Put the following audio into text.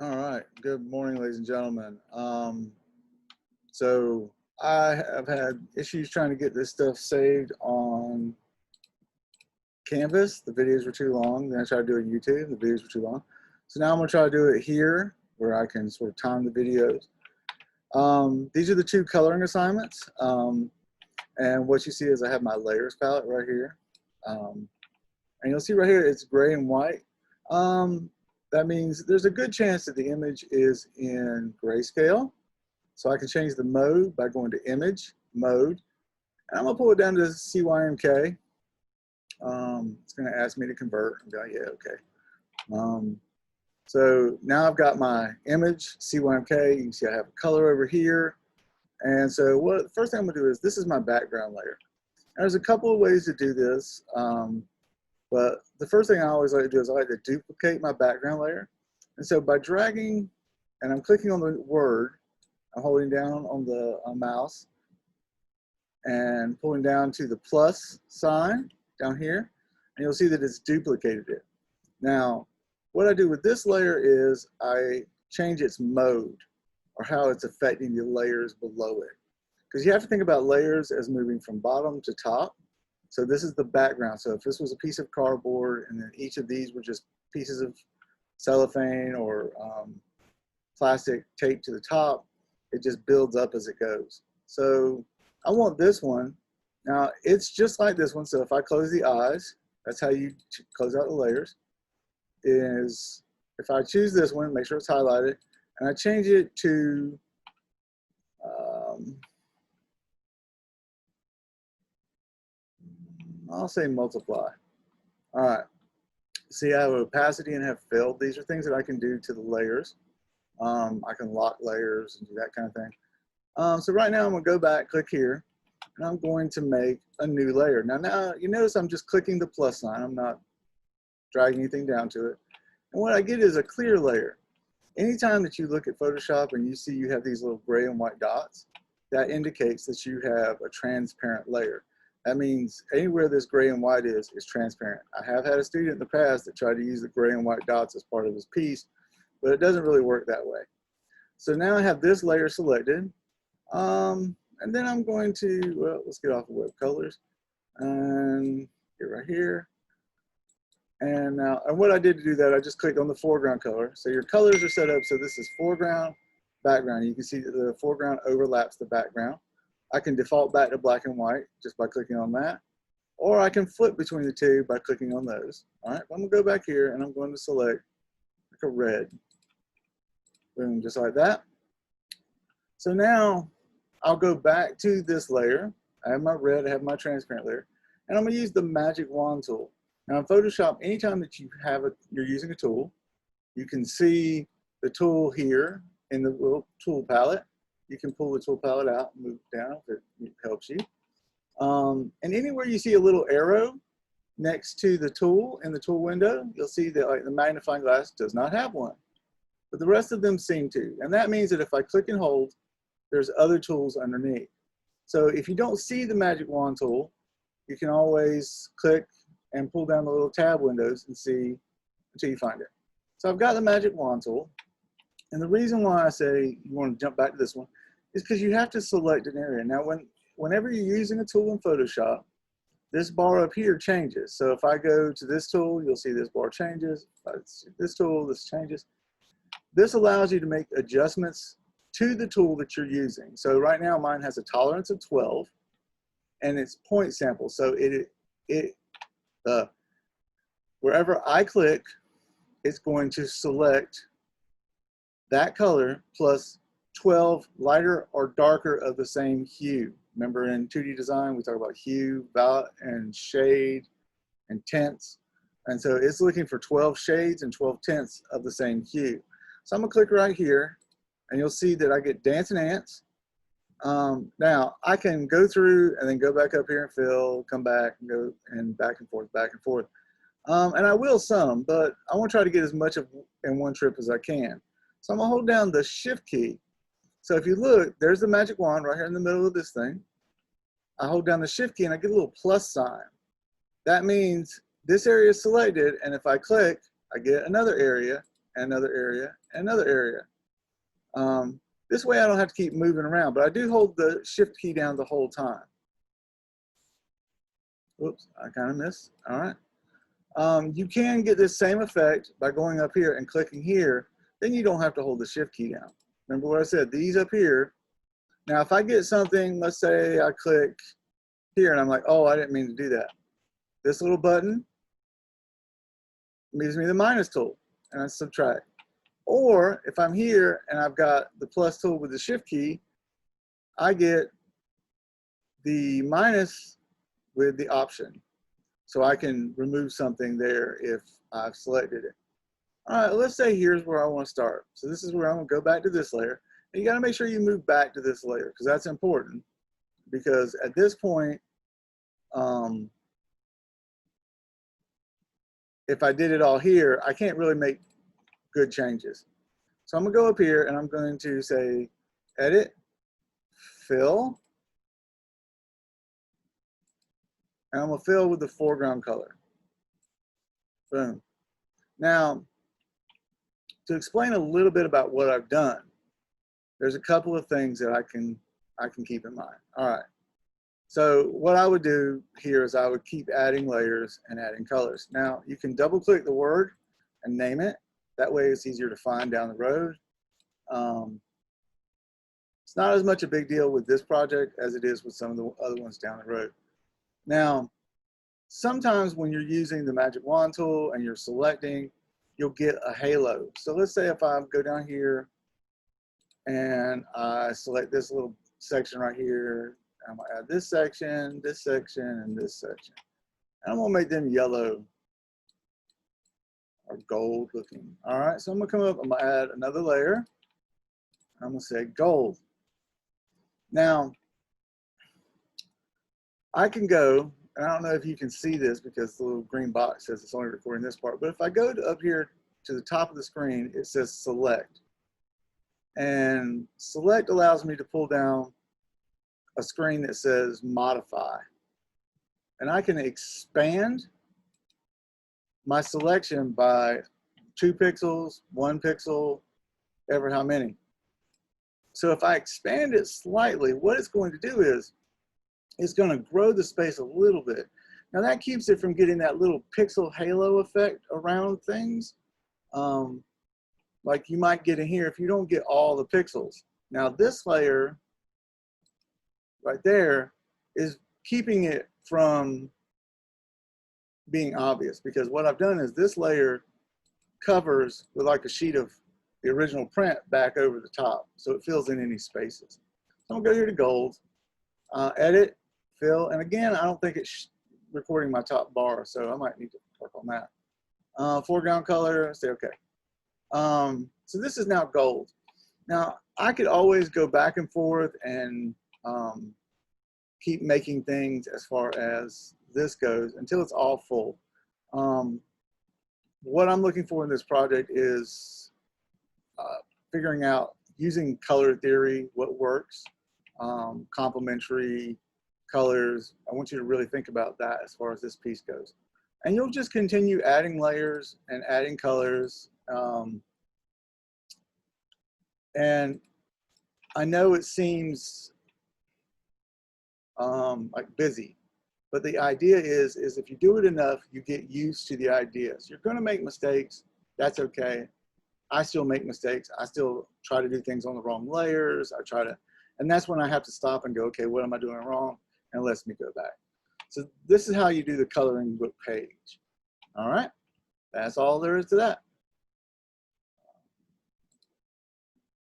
All right. Good morning, ladies and gentlemen. So I have had issues trying to get this stuff saved on Canvas. The videos were too long. Then I tried to do it on YouTube. The videos were too long. So now I'm going to try to do it here where I can sort of time the videos. These are the two coloring assignments. And what you see is I have my layers palette right here. And you'll see right here it's gray and white. That means there's a good chance that the image is in grayscale. So I can change the mode by going to Image, Mode, and I'm gonna pull it down to CYMK. It's gonna ask me to convert. I'm going, yeah, okay. So now I've got my image, CYMK. You can see I have a color over here. And so the first thing I'm gonna do is, this is my background layer. And there's a couple of ways to do this. But the first thing I always like to do is I like to duplicate my background layer. And so by dragging, and I'm clicking on the word, I'm holding down on the mouse and pulling down to the plus sign down here, and you'll see that it's duplicated it. Now, what I do with this layer is I change its mode, or how it's affecting the layers below it. Because you have to think about layers as moving from bottom to top. So this is the background. So if this was a piece of cardboard and then each of these were just pieces of cellophane or plastic taped to the top, it just builds up as it goes. So I want this one. Now it's just like this one. So if I close the eyes, that's how you close out the layers, is if I choose this one, make sure it's highlighted, and I change it to, I'll say multiply. All right. See, I have opacity and have filled. These are things that I can do to the layers. I can lock layers and do that kind of thing. So right now I'm gonna go back, click here, and I'm going to make a new layer. Now you notice I'm just clicking the plus sign. I'm not dragging anything down to it. And what I get is a clear layer. Anytime that you look at Photoshop and you see you have these little gray and white dots, that indicates that you have a transparent layer. That means anywhere this gray and white is transparent. I have had a student in the past that tried to use the gray and white dots as part of his piece, but it doesn't really work that way. So now I have this layer selected. And then I'm going to, well, let's get off of web colors and get right here. And now, and what I did to do that, I just clicked on the foreground color. So your colors are set up so this is foreground, background. You can see that the foreground overlaps the background. I can default back to black and white just by clicking on that. Or I can flip between the two by clicking on those. All right, I'm gonna go back here and I'm going to select like a red. Boom, just like that. So now I'll go back to this layer. I have my red, I have my transparent layer, and I'm gonna use the magic wand tool. Now in Photoshop, anytime that you're using a tool, you can see the tool here in the little tool palette. You can pull the tool palette out and move it down if it helps you. And anywhere you see a little arrow next to the tool in the tool window, you'll see that like the magnifying glass does not have one, but the rest of them seem to. And that means that if I click and hold, there's other tools underneath. So if you don't see the magic wand tool, you can always click and pull down the little tab windows and see until you find it. So I've got the magic wand tool. And the reason why I say you want to jump back to this one is because you have to select an area. Now, whenever you're using a tool in Photoshop, this bar up here changes. So if I go to this tool, you'll see this bar changes. If I see this tool, this changes. This allows you to make adjustments to the tool that you're using. So right now mine has a tolerance of 12 and it's point sample. So wherever I click, it's going to select that color plus 12 lighter or darker of the same hue. Remember in 2D design, we talk about hue, and shade, and tints. And so it's looking for 12 shades and 12 tints of the same hue. So I'm gonna click right here, and you'll see that I get Dancing Ants. Now, I can go through and then go back up here and fill, come back and go and back and forth, back and forth. And I will some, but I wanna try to get as much of in one trip as I can. So I'm gonna hold down the Shift key. So if you look, there's the magic wand right here in the middle of this thing. I hold down the Shift key and I get a little plus sign. That means this area is selected, and if I click, I get another area, another area, another area. This way I don't have to keep moving around, but I do hold the shift key down the whole time. Whoops, I kind of missed. All right. You can get this same effect by going up here and clicking here. Then you don't have to hold the shift key down. Remember what I said, these up here. Now, if I get something, let's say I click here and I'm like, oh, I didn't mean to do that. This little button gives me the minus tool and I subtract. Or if I'm here and I've got the plus tool with the shift key, I get the minus with the option. So I can remove something there if I've selected it. All right, let's say here's where I want to start. So this is where I'm going to go back to this layer. And you got to make sure you move back to this layer because that's important. Because at this point, if I did it all here, I can't really make good changes. So I'm going to go up here and I'm going to say edit, fill, and I'm going to fill with the foreground color. Boom. Now, to explain a little bit about what I've done, there's a couple of things that I can keep in mind. All right. So what I would do here is I would keep adding layers and adding colors. Now, you can double click the word and name it. That way it's easier to find down the road. It's not as much a big deal with this project as it is with some of the other ones down the road. Now, sometimes when you're using the magic wand tool and you're selecting, you'll get a halo. So let's say if I go down here and I select this little section right here, I'm gonna add this section, and this section. And I'm gonna make them yellow or gold looking. All right, so I'm gonna come up, I'm gonna add another layer. I'm gonna say gold. Now, I can go, and I don't know if you can see this because the little green box says it's only recording this part, but if I go up here to the top of the screen, it says select. And select allows me to pull down a screen that says modify. And I can expand my selection by 2 pixels, 1 pixel, ever how many. So if I expand it slightly, what it's going to do is it's going to grow the space a little bit. Now that keeps it from getting that little pixel halo effect around things. Like you might get in here if you don't get all the pixels. Now this layer right there is keeping it from being obvious because what I've done is this layer covers with like a sheet of the original print back over the top so it fills in any spaces. So I'm gonna go here to gold, edit, fill, and again I don't think it's recording my top bar, so I might need to work on that. Foreground color, say okay. So this is now gold. Now I could always go back and forth and keep making things as far as this goes until it's all full. What I'm looking for in this project is figuring out using color theory, what works, complementary colors. I want you to really think about that as far as this piece goes. And you'll just continue adding layers and adding colors. And I know it seems like busy, but the idea is if you do it enough, you get used to the ideas. You're going to make mistakes. That's okay. I still make mistakes. I still try to do things on the wrong layers. And that's when I have to stop and go, okay, what am I doing wrong? And it lets me go back. So this is how you do the coloring book page. All right, that's all there is to that.